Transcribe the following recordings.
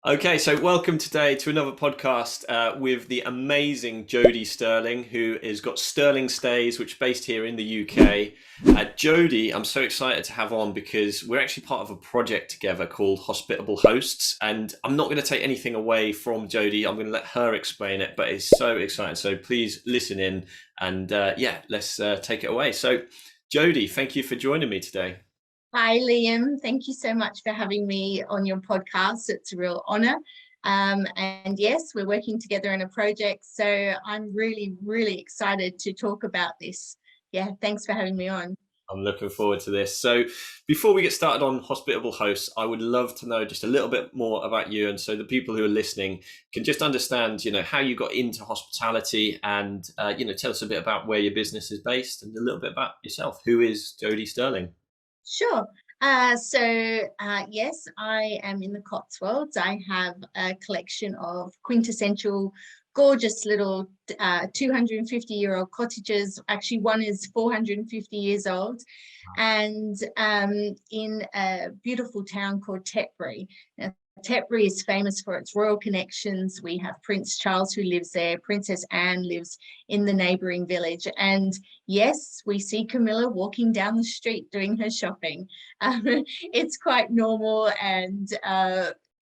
Okay, so welcome today to another podcast with the amazing Jodie Stirling, who has got Stirling Stays, which is based here in the UK. Jodie, I'm so excited to have on because we're actually part of a project together called Hospitable Hosts, and I'm not going to take anything away from Jodie. I'm going to let her explain it, but it's so exciting. So please listen in, and let's take it away. So, Jodie, thank you for joining me today. Hi, Liam. Thank you so much for having me on your podcast. It's a real honor. And yes, we're working together in a project. So I'm really, really excited to talk about this. Yeah, thanks for having me on. I'm looking forward to this. So, before we get started on Hospitable Hosts, I would love to know just a little bit more about you, and so the people who are listening can just understand, how you got into hospitality, and tell us a bit about where your business is based, and a little bit about yourself. Who is Jodie Stirling? Sure. Yes, I am in the Cotswolds. I have a collection of quintessential, gorgeous little 250-year-old cottages. Actually, one is 450 years old, and in a beautiful town called Tetbury. Now, Tetbury is famous for its royal connections. We have Prince Charles who lives there. Princess Anne lives in the neighbouring village. And yes, we see Camilla walking down the street doing her shopping. It's quite normal, and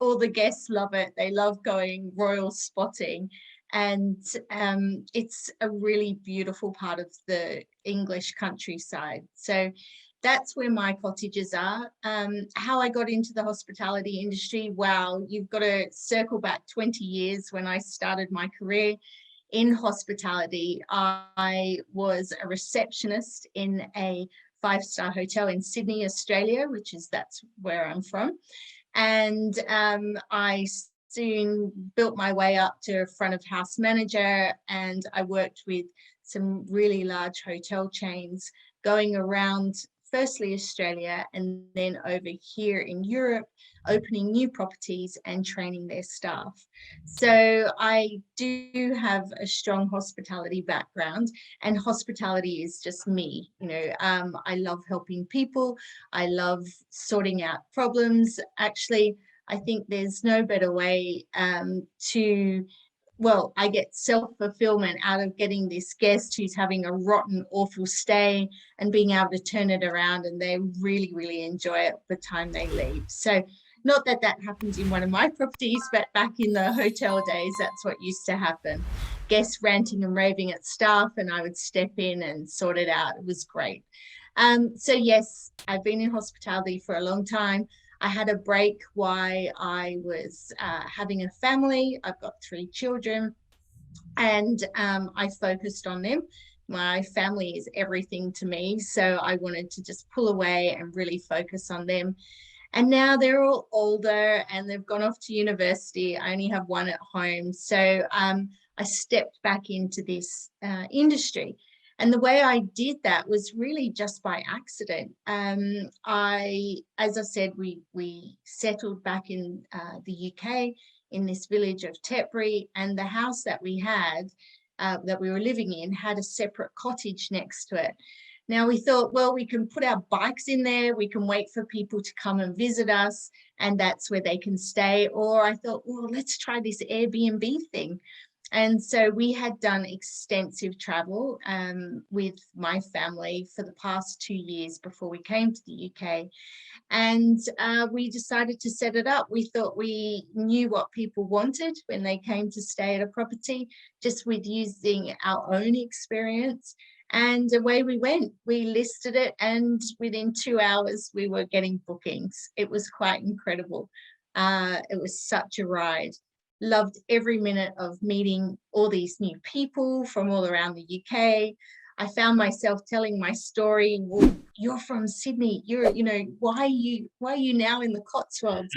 all the guests love it. They love going royal spotting. And it's a really beautiful part of the English countryside. So that's where my cottages are. How I got into the hospitality industry, wow, you've got to circle back 20 years when I started my career in hospitality. I was a receptionist in a five-star hotel in Sydney, Australia, that's where I'm from. And I soon built my way up to front of house manager, and I worked with some really large hotel chains going around, firstly Australia and then over here in Europe, opening new properties and training their staff. So I do have a strong hospitality background, and hospitality is just me. I love helping people. I love sorting out problems. Actually, I think there's no better way I get self-fulfillment out of getting this guest who's having a rotten, awful stay and being able to turn it around, and they really, really enjoy it the time they leave. So not that that happens in one of my properties, but back in the hotel days, that's what used to happen. Guests ranting and raving at staff, and I would step in and sort it out. It was great. So yes, I've been in hospitality for a long time. I had a break while I was having a family. I've got three children, and I focused on them. My family is everything to me, so I wanted to just pull away and really focus on them. And now they're all older and they've gone off to university. I only have one at home. So I stepped back into this industry. And the way I did that was really just by accident. As I said, we settled back in the UK in this village of Tetbury, and the house that we had, that we were living in, had a separate cottage next to it. Now we thought, well, we can put our bikes in there, we can wait for people to come and visit us, and that's where they can stay. Or I thought, well, let's try this Airbnb thing. And so we had done extensive travel with my family for the past 2 years before we came to the UK. And we decided to set it up. We thought we knew what people wanted when they came to stay at a property, just with using our own experience. And away we went. We listed it, and within 2 hours, we were getting bookings. It was quite incredible. It was such a ride. Loved every minute of meeting all these new people from all around the UK. I found myself telling my story. Well, you're from Sydney. Why are you now in the Cotswolds?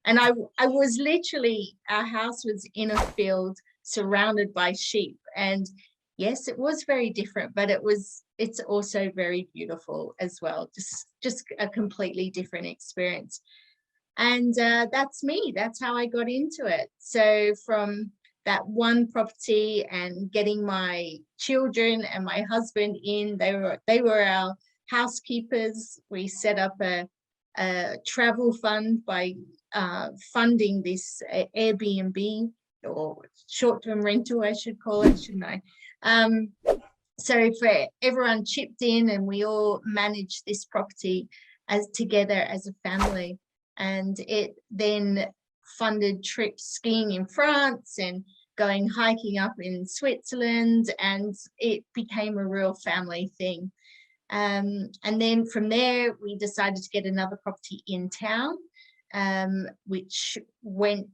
And I was literally, our house was in a field surrounded by sheep. And yes, it was very different, but it's also very beautiful as well. Just a completely different experience. And that's me. That's how I got into it. So from that one property and getting my children and my husband in, they were our housekeepers. We set up a a travel fund by funding this Airbnb, or short-term rental, I should call it, shouldn't I? So for everyone chipped in, and we all managed this property as together as a family, and it then funded trips skiing in France and going hiking up in Switzerland, and it became a real family thing. And then from there, we decided to get another property in town, which went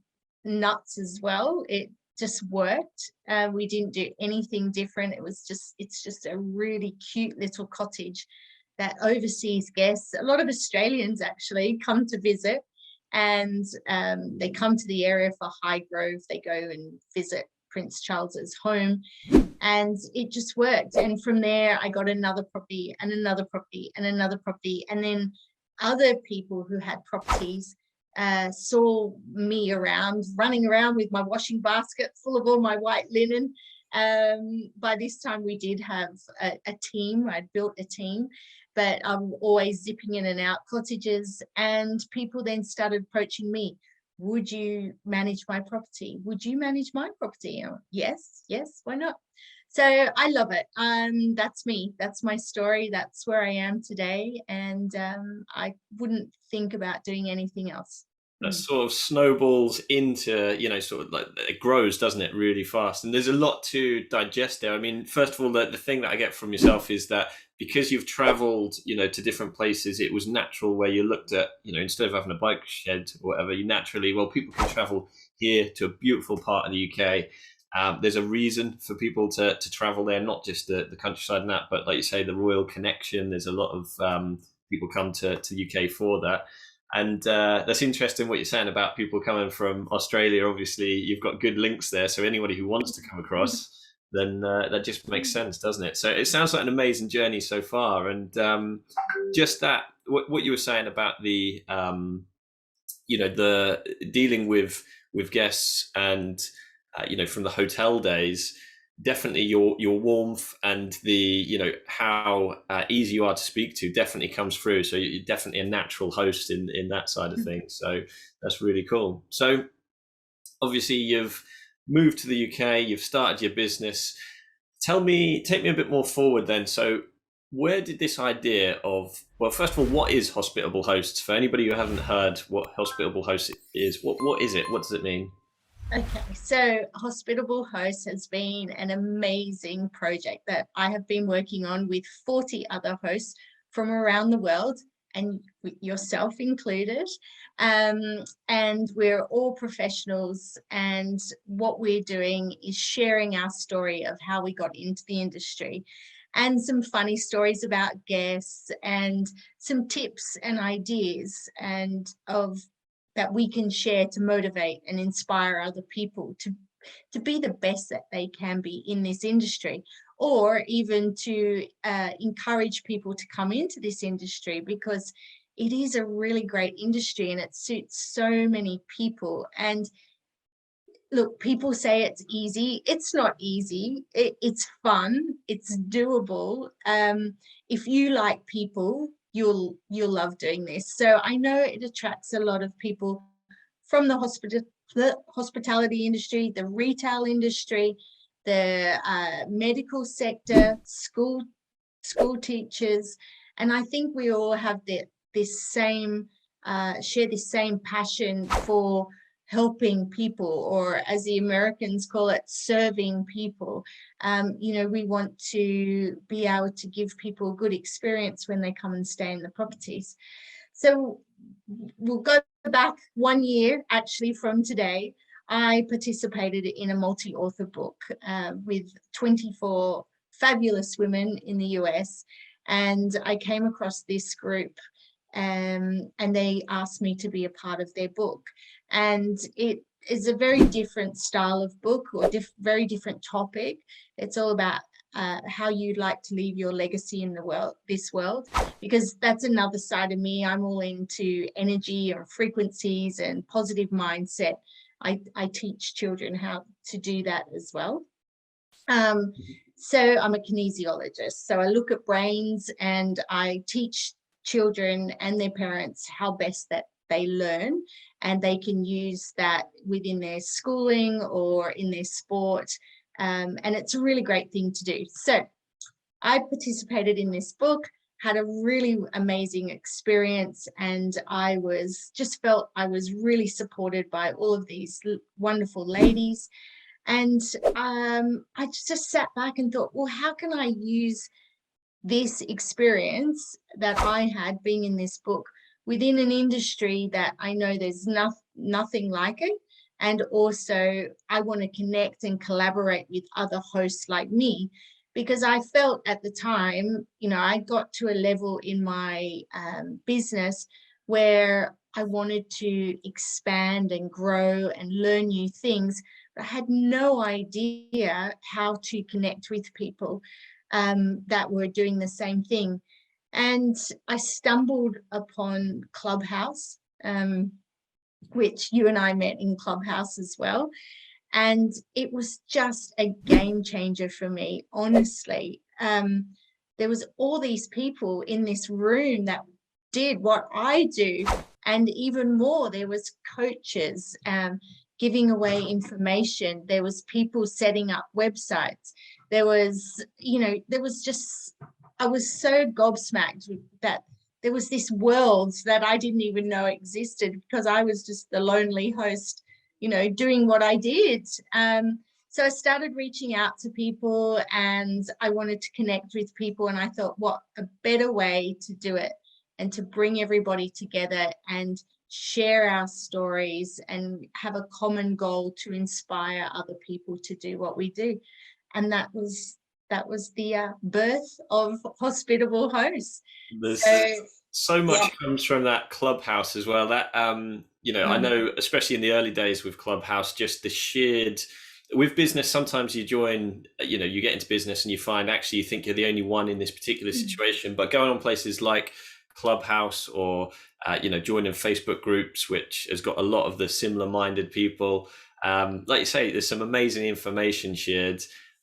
nuts as well. It just worked. We didn't do anything different. It's just a really cute little cottage that overseas guests, a lot of Australians actually, come to visit, and they come to the area for High Grove. They go and visit Prince Charles's home, and it just worked. And from there, I got another property and another property and another property, and then other people who had properties saw me running around with my washing basket full of all my white linen. By this time, we did have a team. I'd built a team, but I'm always zipping in and out cottages, and people then started approaching me. Would you manage my property? Would you manage my property? Yes, why not? So I love it. That's me. That's my story. That's where I am today. And I wouldn't think about doing anything else. That sort of snowballs into, sort of like it grows, doesn't it, really fast? And there's a lot to digest there. I mean, first of all, the thing that I get from yourself is that because you've traveled, to different places, it was natural where you looked at, instead of having a bike shed or whatever, you naturally, well, people can travel here to a beautiful part of the UK. There's a reason for people to travel there, not just the countryside and that, but like you say, the royal connection. There's a lot of people come to the UK for that. And that's interesting what you're saying about people coming from Australia. Obviously, you've got good links there. So anybody who wants to come across, then that just makes sense, doesn't it? So it sounds like an amazing journey so far. And just that, what you were saying about the, the dealing with guests and, from the hotel days, definitely your warmth and the how easy you are to speak to definitely comes through. So you're definitely a natural host in that side of things. So that's really cool. So obviously you've moved to the UK, you've started your business. Take me a bit more forward then. So where did this idea of, well, first of all, what is Hospitable Hosts? For anybody who hasn't heard what Hospitable Hosts is, what is it? What does it mean? Okay, so Hospitable Hosts has been an amazing project that I have been working on with 40 other hosts from around the world, and yourself included. And we're all professionals, and what we're doing is sharing our story of how we got into the industry, and some funny stories about guests, and some tips and ideas and that we can share to motivate and inspire other people to be the best that they can be in this industry, or even to encourage people to come into this industry, because it is a really great industry and it suits so many people. And look, people say it's easy. It's not easy. It's fun. It's doable. If you like people, you'll love doing this. So I know it attracts a lot of people from the hospitality industry, the retail industry, the medical sector, school teachers, and I think we all have this same share this same passion for helping people, or as the Americans call it, serving people. We want to be able to give people a good experience when they come and stay in the properties. So we'll go back 1 year actually from today. I participated in a multi-author book with 24 fabulous women in the US, and I came across this group and they asked me to be a part of their book. And it is a very different style of book, or very different topic. It's all about how you'd like to leave your legacy in this world, because that's another side of me. I'm all into energy and frequencies and positive mindset. I teach children how to do that as well. So I'm a kinesiologist. So I look at brains and I teach children and their parents how best that they learn, and they can use that within their schooling or in their sport. And it's a really great thing to do. So I participated in this book, had a really amazing experience, and I felt I was really supported by all of these wonderful ladies. And I just sat back and thought, well, how can I use this experience that I had being in this book within an industry that I know there's nothing like it? And also I want to connect and collaborate with other hosts like me, because I felt at the time, I got to a level in my business where I wanted to expand and grow and learn new things, but I had no idea how to connect with people that were doing the same thing. And I stumbled upon Clubhouse, which you and I met in Clubhouse as well. And it was just a game changer for me, honestly. There was all these people in this room that did what I do, and even more. There was coaches giving away information. There was people setting up websites. There was, I was so gobsmacked that there was this world that I didn't even know existed, because I was just the lonely host, doing what I did. So I started reaching out to people, and I wanted to connect with people. And I thought, what a better way to do it, and to bring everybody together and share our stories and have a common goal to inspire other people to do what we do. And that was the birth of Hospitable Hosts. There's so much comes from that Clubhouse as well. That I know, especially in the early days with Clubhouse, just the shared with business. Sometimes you join, you get into business and you find actually you think you're the only one in this particular situation. But going on places like Clubhouse or joining Facebook groups, which has got a lot of the similar-minded people, like you say, there's some amazing information shared.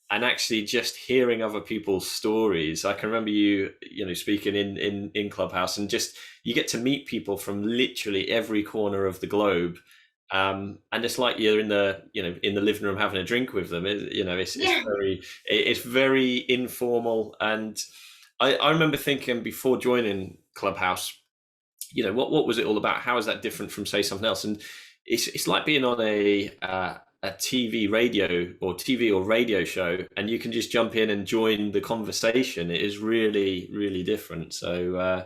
And actually just hearing other people's stories. I can remember you speaking in Clubhouse, and just you get to meet people from literally every corner of the globe. And it's like you're in the living room having a drink with them. It's very informal. And I remember thinking before joining Clubhouse, what was it all about? How is that different from, say, something else? And it's like being on a TV or radio show, and you can just jump in and join the conversation. It is really, really different. So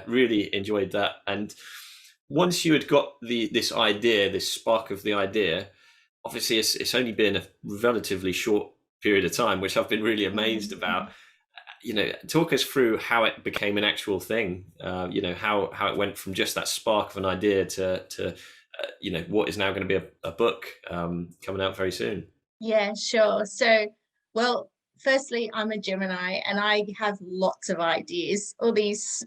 really enjoyed that. And once you had got this spark of the idea, obviously it's only been a relatively short period of time, which I've been really amazed about. Talk us through how it became an actual thing. How it went from just that spark of an idea to what is now going to be a book coming out very soon. Yeah, sure. So, well, firstly, I'm a Gemini and I have lots of ideas.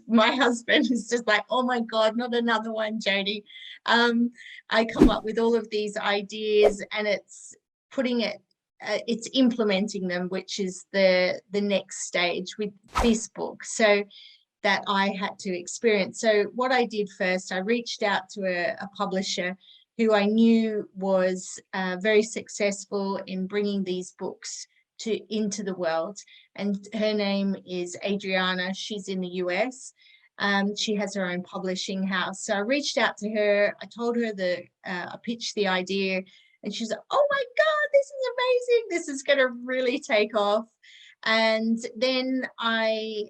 My husband is just like, oh my God, not another one, Jodie. I come up with all of these ideas, and it's implementing them, which is the next stage with this book. So that I had to experience. So what I did first, I reached out to a publisher who I knew was very successful in bringing these books into the world. And her name is Adriana. She's in the US. She has her own publishing house. So I reached out to her. I told her I pitched the idea, and she's like, oh my God, this is amazing. This is going to really take off. And then I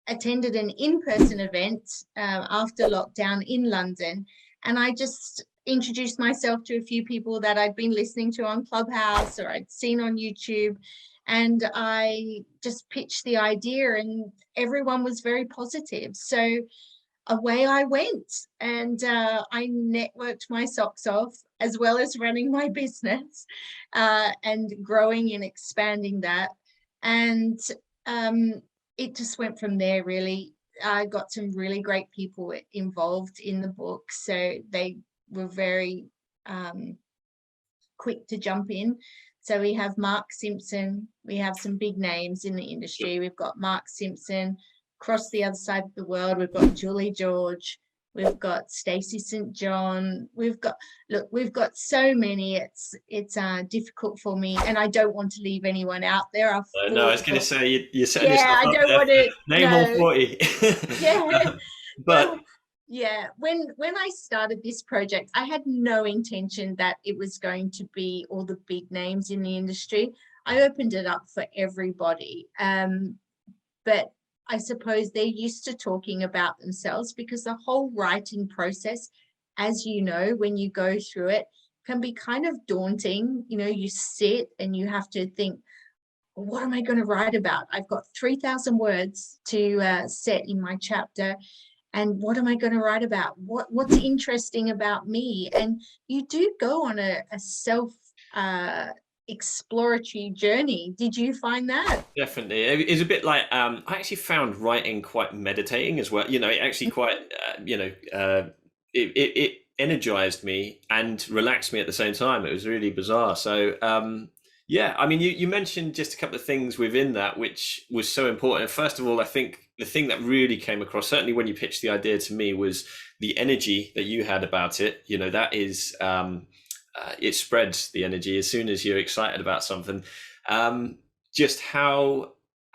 attended an in-person event after lockdown in London, and I just introduced myself to a few people that I'd been listening to on Clubhouse or I'd seen on YouTube, and I just pitched the idea, and everyone was very positive. So away I went, and I networked my socks off, as well as running my business and growing and expanding that. And it just went from there, really. I got some really great people involved in the book, so they were very quick to jump in. So we have Mark Simpson. We have some big names in the industry. We've got Mark Simpson, across the other side of the world. We've got Julie George, we've got Stacey St. John, we've got so many. It's difficult for me, and I don't want to leave anyone out there. No, I was going to say you're setting yeah, yourself I up don't there want for to. name all No, 40. yeah. But Well, yeah, when I started this project, I had no intention that it was going to be all the big names in the industry. I opened it up for everybody. But I suppose they're used to talking about themselves, because the whole writing process, as you know, when you go through it, can be kind of daunting. You know, you sit and you have to think, what am I going to write about? I've got 3,000 words to set in my chapter. And what am I going to write about? What's interesting about me? And you do go on a self exploratory journey. Did you find that? definitely, it's a bit like I actually found writing quite meditating as well. You know, it actually quite it energized me and relaxed me at the same time. It was really bizarre. So yeah, I mean, you mentioned just a couple of things within that which was so important. First of all, I think the thing that really came across, certainly when you pitched the idea to me, was the energy that you had about it. You know, that is it spreads the energy as soon as you're excited about something. Just how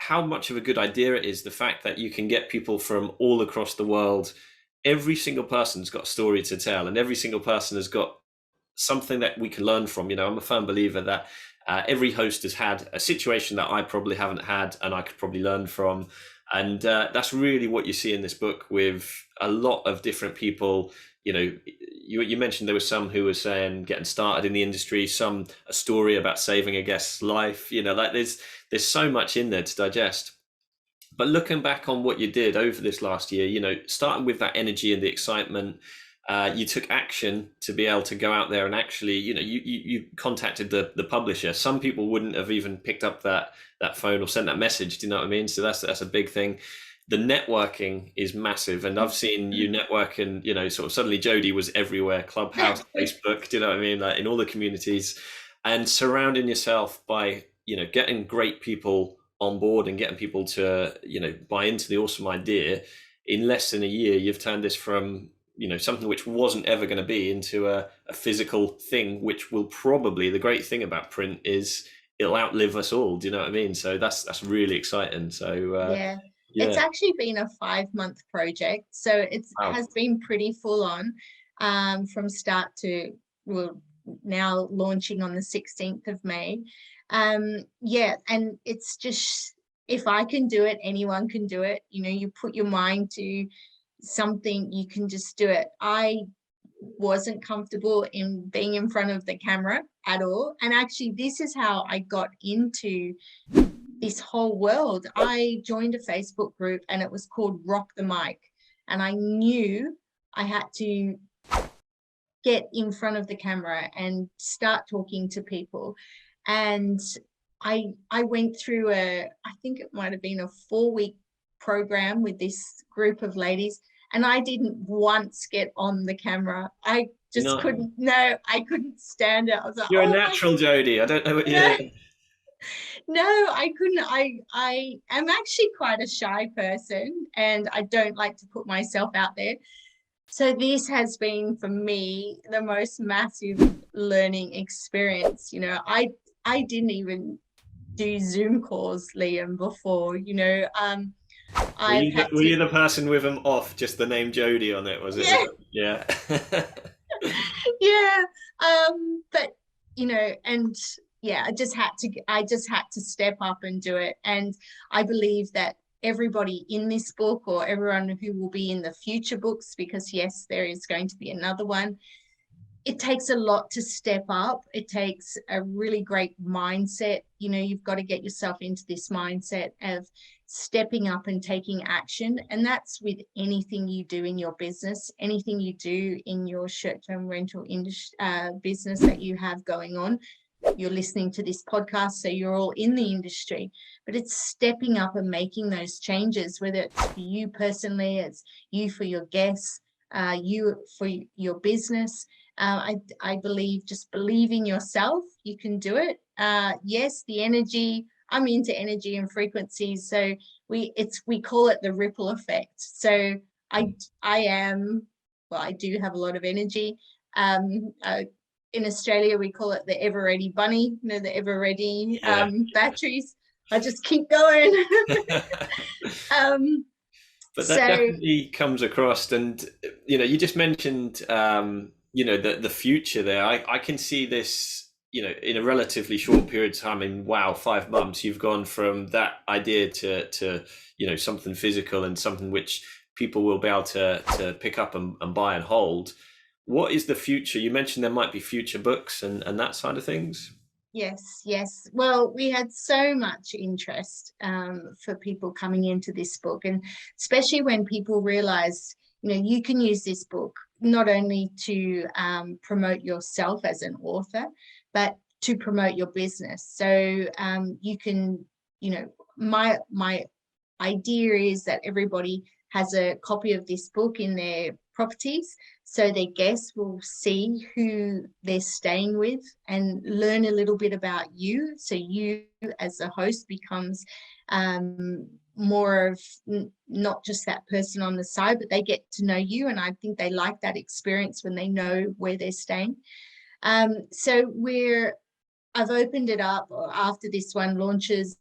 much of a good idea it is, the fact that you can get people from all across the world. Every single person's got a story to tell, and every single person has got something that we can learn from. You know, I'm a firm believer that every host has had a situation that I probably haven't had, and I could probably learn from. And that's really what you see in this book, with a lot of different people. You know, you mentioned there was some who were saying getting started in the industry, some a story about saving a guest's life. You know, like there's so much in there to digest. But looking back on what you did over this last year, you know, starting with that energy and the excitement, you took action to be able to go out there and actually, you know, you contacted the publisher. Some people wouldn't have even picked up that phone or sent that message. Do you know what I mean? So that's a big thing. The networking is massive, and I've seen you network, and you know, sort of suddenly Jodie was everywhere, Clubhouse, Facebook. Do you know what I mean? Like in all the communities, and surrounding yourself by, you know, getting great people on board and getting people to, you know, buy into the awesome idea. In less than a year, you've turned this from, you know, something which wasn't ever going to be into a physical thing, which will probably, the great thing about print is it'll outlive us all. Do you know what I mean? So that's really exciting. So Yeah, it's yeah, actually been a 5-month project, so it wow. has been pretty full on from start to, well, now launching on the 16th of May. Yeah, and it's just, if I can do it, anyone can do it. You know, you put your mind to something, you can just do it. I wasn't comfortable in being in front of the camera at all, and actually this is how I got into this whole world. I joined a Facebook group and it was called Rock the Mic, and I knew I had to get in front of the camera and start talking to people. And I went through I think it might have been a 4-week program with this group of ladies, and I didn't once get on the camra. I just No, couldn't. No, I couldn't stand it. I was like, you're a oh my natural, Jodie. I don't know what no, you. no, I couldn't. I am actually quite a shy person, and I don't like to put myself out there. So this has been for me the most massive learning experience. You know, I didn't even do Zoom calls, Liam, before. You know, I've had Were to. you the person with them off just the name Jodie on it? Was it? Yeah, Yeah. yeah. But you know, and yeah, I just had to step up and do it. And I believe that everybody in this book, or everyone who will be in the future books, because yes, there is going to be another one, it takes a lot to step up. It takes a really great mindset. You know, you've got to get yourself into this mindset of stepping up and taking action. And that's with anything you do in your business, anything you do in your short-term rental business that you have going on. You're listening to this podcast, so you're all in the industry, but it's stepping up and making those changes, whether it's for you personally, it's you for your guests, you for your business. I believe just believe in yourself. You can do it. Yes, the energy. I'm into energy and frequencies, so we call it the ripple effect. So I am, well, I do have a lot of energy. In Australia, we call it the ever ready bunny, you know, the ever ready batteries. I just keep going. But that So definitely comes across, and you just mentioned the future there. I can see this, in a relatively short period of time. In wow, 5 months, you've gone from that idea to something physical and something which people will be able to pick up and buy and hold. What is the future? You mentioned there might be future books and that side of things. yes. Well, we had so much interest for people coming into this book, and especially when people realized, you can use this book not only to promote yourself as an author, but to promote your business. So you can, my idea is that everybody has a copy of this book in their properties, so their guests will see who they're staying with and learn a little bit about you. So you as a host becomes more of not just that person on the side, but they get to know you. And I think they like that experience when they know where they're staying. So I've opened it up. After this one launches,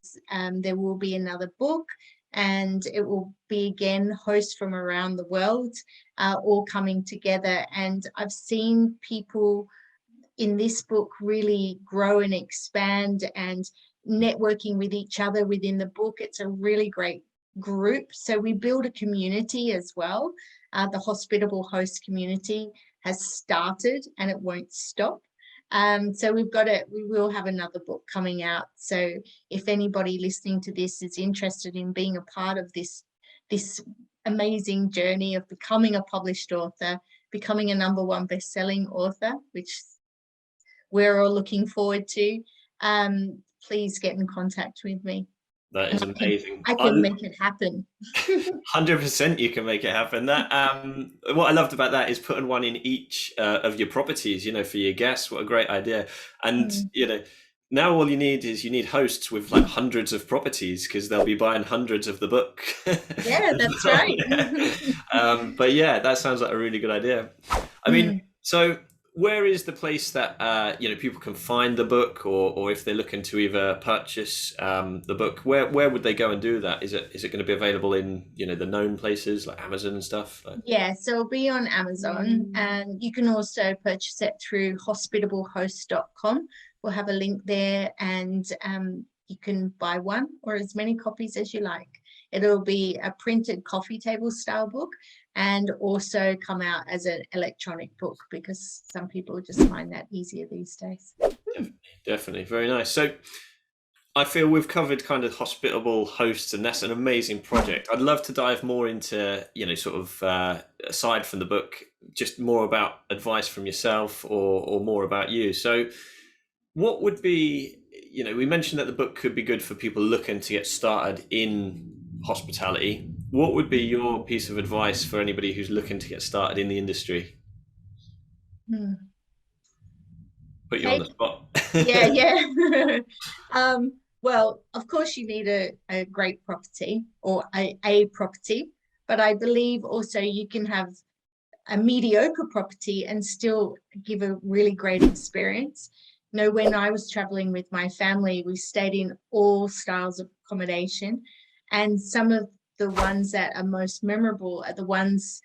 there will be another book, and it will be again hosts from around the world, all coming together. And I've seen people in this book really grow and expand and networking with each other within the book. It's a really great group. So we build a community as well. The Hospitable Host community has started and it won't stop. So we will have another book coming out. So if anybody listening to this is interested in being a part of this amazing journey of becoming a published author, becoming a #1 best-selling author, which we're all looking forward to, please get in contact with me. That is amazing. I can make it happen. 100% you can make it happen. That what I loved about that is putting one in each of your properties, for your guests. What a great idea. And now all you need hosts with like hundreds of properties, because they'll be buying hundreds of the book. Yeah, that's right. But yeah, that sounds like a really good idea. I mean, so where is the place that people can find the book, or if they're looking to either purchase the book, where would they go and do that? Is it going to be available in the known places like Amazon and stuff? Yeah, so it'll be on Amazon, and you can also purchase it through hospitablehosts.com. We'll have a link there, and you can buy one or as many copies as you like. It'll be a printed coffee table style book, and also come out as an electronic book, because some people just find that easier these days. Definitely. Very nice. So I feel we've covered kind of Hospitable Hosts, and that's an amazing project. I'd love to dive more into, sort of aside from the book, just more about advice from yourself or more about you. So what would be, we mentioned that the book could be good for people looking to get started in hospitality. What would be your piece of advice for anybody who's looking to get started in the industry? Put you on the spot. Yeah. Well, of course you need a great property, or a property, but I believe also you can have a mediocre property and still give a really great experience. When I was traveling with my family, we stayed in all styles of accommodation, and some of the ones that are most memorable are the ones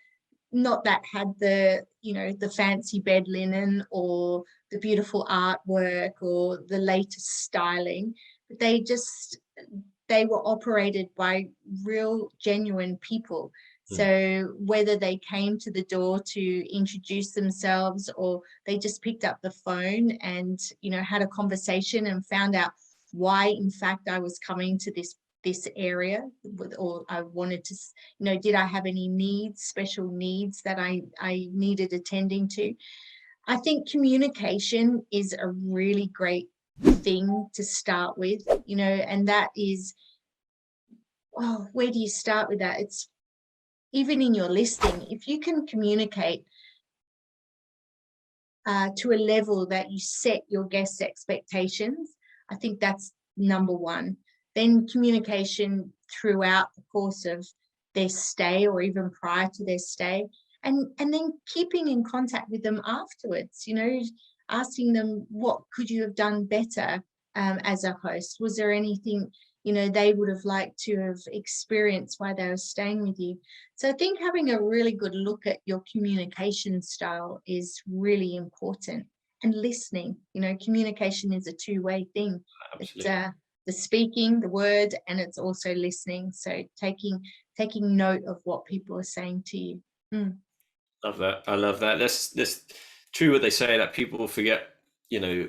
not that had the fancy bed linen or the beautiful artwork or the latest styling, but they were operated by real genuine people. So whether they came to the door to introduce themselves, or they just picked up the phone and had a conversation and found out why in fact I was coming to this area, or I wanted to, did I have any special needs that I needed attending to. I think communication is a really great thing to start with, and that is, where do you start with that? It's even in your listing, if you can communicate to a level that you set your guests' expectations, I think that's #1. then communication throughout the course of their stay or even prior to their stay, and then keeping in contact with them afterwards, asking them, what could you have done better as a host? Was there anything they would have liked to have experienced while they were staying with you? So I think having a really good look at your communication style is really important. And listening, communication is a two-way thing. Absolutely. It's the speaking, the word, and it's also listening. So taking note of what people are saying to you. Love that. I love that. That's true what they say, that people will forget,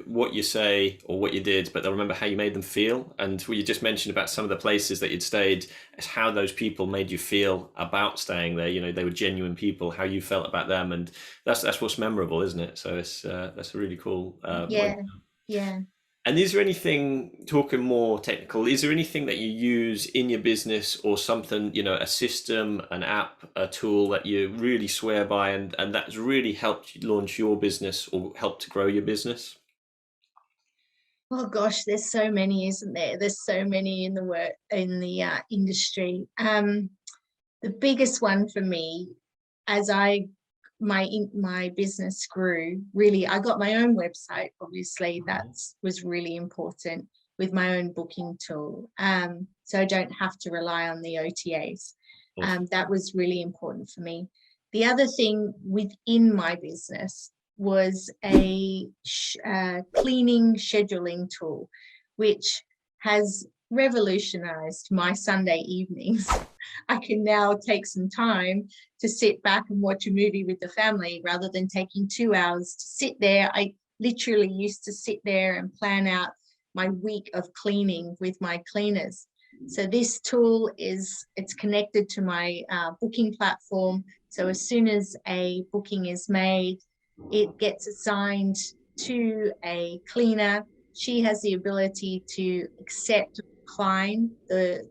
what you say or what you did, but they'll remember how you made them feel. And what you just mentioned about some of the places that you'd stayed, is how those people made you feel about staying there. They were genuine people, how you felt about them, and that's what's memorable, isn't it? So that's a really cool Yeah, point. yeah. And is there anything, talking more technical, is there anything that you use in your business or something, a system, an app, a tool that you really swear by and that's really helped you launch your business or helped to grow your business? Oh gosh, there's so many, isn't there? There's so many in the industry. The biggest one for me, as my business grew, really, I got my own website. Obviously, that was really important, with my own booking tool. So I don't have to rely on the OTAs. Awesome. That was really important for me. The other thing within my business was a cleaning scheduling tool, which has revolutionized my Sunday evenings. I can now take some time to sit back and watch a movie with the family rather than taking 2 hours to sit there. I literally used to sit there and plan out my week of cleaning with my cleaners. So this tool it's connected to my booking platform. So as soon as a booking is made, it gets assigned to a cleaner. She has the ability to accept or decline the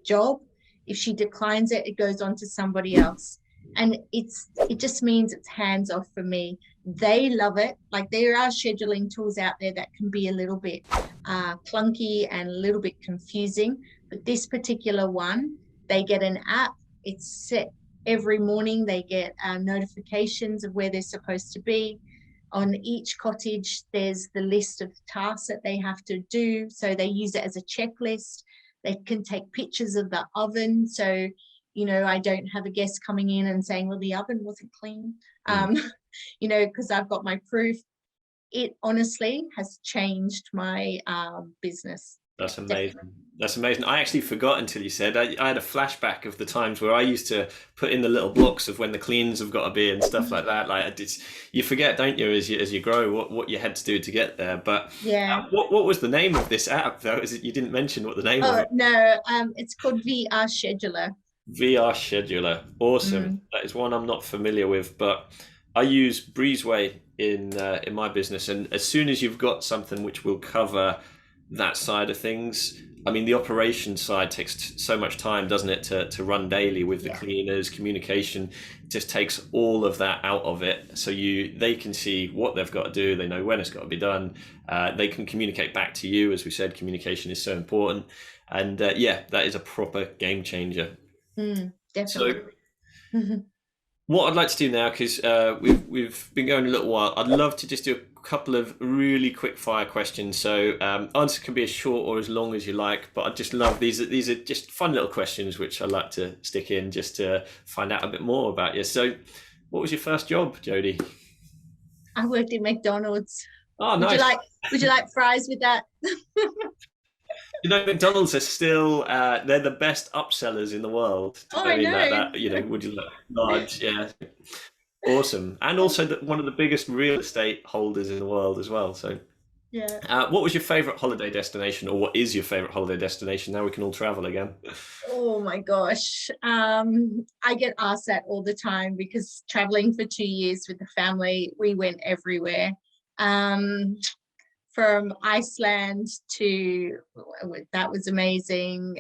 job. If she declines it, it goes on to somebody else. And it just means it's hands off for me. They love it. Like, there are scheduling tools out there that can be a little bit clunky and a little bit confusing. But this particular one, they get an app. It's set every morning. They get notifications of where they're supposed to be. On each cottage, there's the list of tasks that they have to do. So they use it as a checklist. They can take pictures of the oven. So, I don't have a guest coming in and saying, well, the oven wasn't clean, because I've got my proof. It honestly has changed my business. That's amazing. Definitely. That's amazing. I actually forgot until you said. I had a flashback of the times where I used to put in the little blocks of when the cleans have got to be and stuff like that. Like, you forget, don't you, as you grow, what you had to do to get there. But yeah, what was the name of this app though? You didn't mention what the name of it. No, it's called VR Scheduler. VR Scheduler, awesome. That is one I'm not familiar with, but I use Breezeway in my business, and as soon as you've got something which will cover that side of things, I mean, the operation side takes so much time, doesn't it, to run daily with the cleaners, communication, just takes all of that out of it. So they can see what they've got to do, they know when it's got to be done, they can communicate back to you. As we said, communication is so important, and that is a proper game changer. Definitely. So what I'd like to do now, because we've been going a little while, I'd love to just do a couple of really quick fire questions. So answers can be as short or as long as you like, but I just love these are just fun little questions which I like to stick in just to find out a bit more about you. So what was your first job, Jodie? I worked in McDonald's. Oh, nice. Would you like fries with that? McDonald's are still they're the best upsellers in the world. I know. That, would you like large? Yeah. Awesome. And also one of the biggest real estate holders in the world as well. So yeah. What was your favorite holiday destination, or what is your favorite holiday destination? Now we can all travel again. Oh my gosh. I get asked that all the time because traveling for 2 years with the family, we went everywhere. From Iceland to, that was amazing.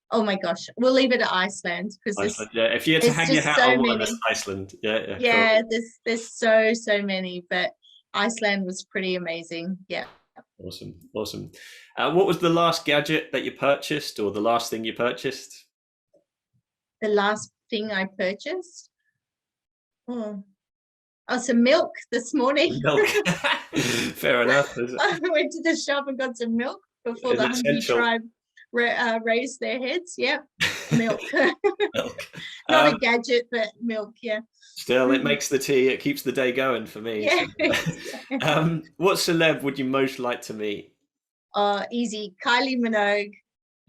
Oh my gosh, we'll leave it at Iceland because if you had to hang your hat on one, Iceland. Yeah, cool. There's so many, but Iceland was pretty amazing. Yeah. Awesome. What was the last gadget that you purchased, or the last thing you purchased? The last thing I purchased? Oh, some milk this morning. Milk. Fair enough. I went to the shop and got some milk before It's the hungry essential. tribe raised their heads. Yep, milk. Milk. Not a gadget, but milk. Yeah. Still, it makes the tea. It keeps the day going for me. Yeah. So. What celeb would you most like to meet? Easy. Kylie Minogue.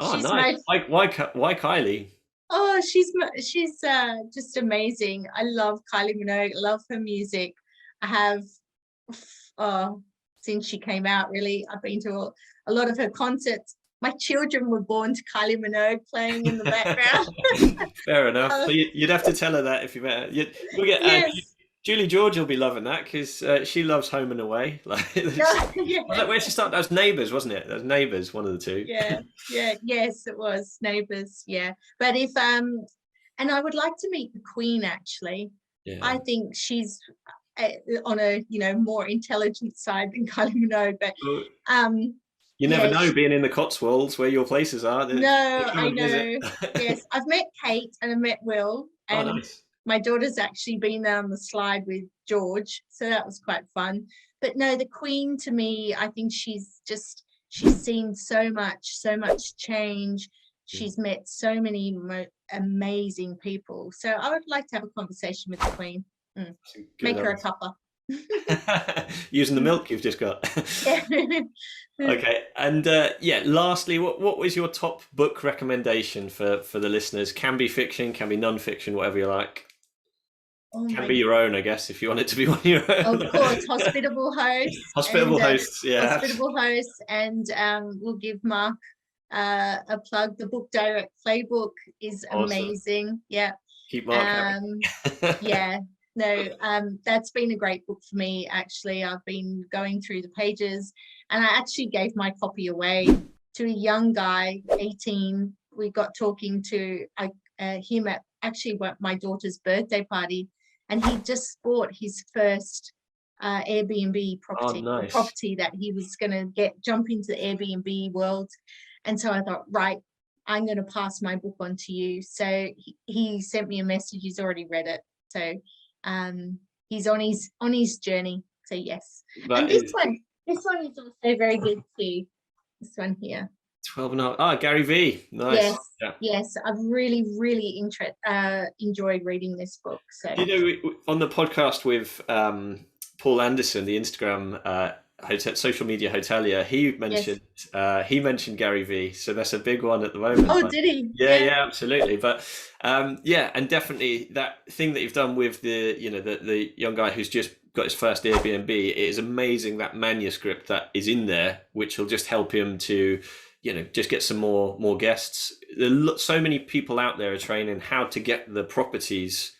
Oh, She's nice. Why Kylie? Oh, she's just amazing. I love Kylie Minogue. Love her music. I have since she came out, really. I've been to a lot of her concerts. My children were born to Kylie Minogue playing in the background. Fair enough. So you'd have to tell her that if you met her. You'll get Yes. Julie George will be loving that, because she loves Home and Away. Yeah. Where she started, that was Neighbours, wasn't it? That was Neighbours, one of the two. Yes, it was Neighbours. Yeah, but if and I would like to meet the Queen, actually. Yeah. I think she's on a more intelligent side than Kylie Minogue, but you never know, being in the Cotswolds where your places are. No, I know. Yes, I've met Kate and I've met Will, and nice. My daughter's actually been there on the slide with George, so that was quite fun. But no, the Queen, to me, I think she's seen so much change. She's met so many amazing people. So I would like to have a conversation with the Queen. Make her a cuppa. Using the milk you've just got. Okay, and lastly, what was your top book recommendation for the listeners? Can be fiction, can be non-fiction, whatever you like. Can be your own, I guess, if you want it to be one of your own. Of course, Hospitable Hosts. Hospitable Hosts, yeah. Hospitable Hosts, and we'll give Mark a plug. The book direct Playbook is amazing. Yeah. Keep Mark happy. Yeah. No, that's been a great book for me, actually. I've been going through the pages, and I actually gave my copy away to a young guy, 18. We got talking to him at actually my daughter's birthday party, and he just bought his first Airbnb property, nice. Property that he was going to jump into the Airbnb world. And so I thought, right, I'm going to pass my book on to you. So he sent me a message. He's already read it. So he's on his journey. So yes. And this one is also very good too. This one here. 12.5. Gary V. Nice. Yes. I've really enjoyed reading this book. So on the podcast with Paul Anderson, the Instagram social media hotelier, he mentioned Gary V. So that's a big one at the moment. Oh, did he? Yeah, absolutely. But and definitely that thing that you've done with the young guy who's just got his first Airbnb, it is amazing, that manuscript that is in there, which will just help him to just get some more guests. So many people out there are training how to get the properties,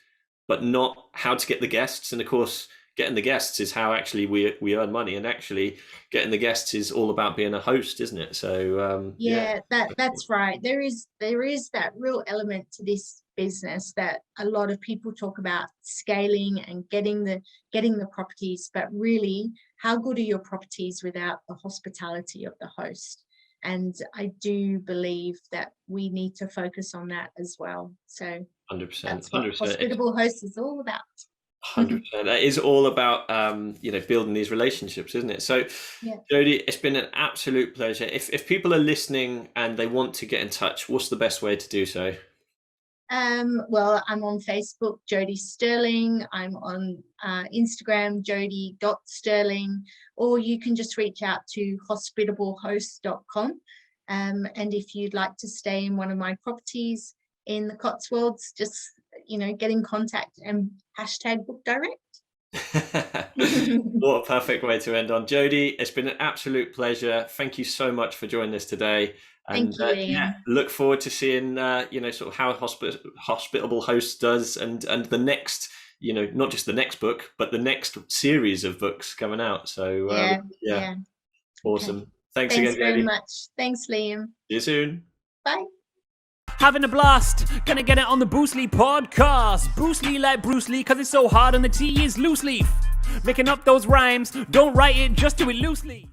but not how to get the guests. And of course, getting the guests is how actually we earn money, and actually getting the guests is all about being a host, isn't it? So that's right. There is that real element to this business that a lot of people talk about, scaling and getting the properties, but really, how good are your properties without the hospitality of the host? And I do believe that we need to focus on that as well. So 100%. That's what Hospitable Hosts is all about. 100%. It is all about building these relationships, isn't it? So Jodie, it's been an absolute pleasure. If people are listening and they want to get in touch, what's the best way to do so? Well, I'm on Facebook, Jodie Stirling. I'm on Instagram, jodie.stirling, or you can just reach out to hospitablehosts.com. And if you'd like to stay in one of my properties in the Cotswolds, just get in contact and #book direct. What a perfect way to end on. Jodie, it's been an absolute pleasure. Thank you so much for joining us today. And Thank you, look forward to seeing sort of how Hospitable Hosts does, and the next, not just the next book, but the next series of books coming out. So awesome. Okay. Thanks again, Jodie. very much. Thanks, Liam. See you soon. Bye. Having a blast, gonna get it on the Bruce Lee podcast. Bruce Lee like Bruce Lee, cause it's so hard and the T is loose leaf. Making up those rhymes, don't write it, just do it loosely.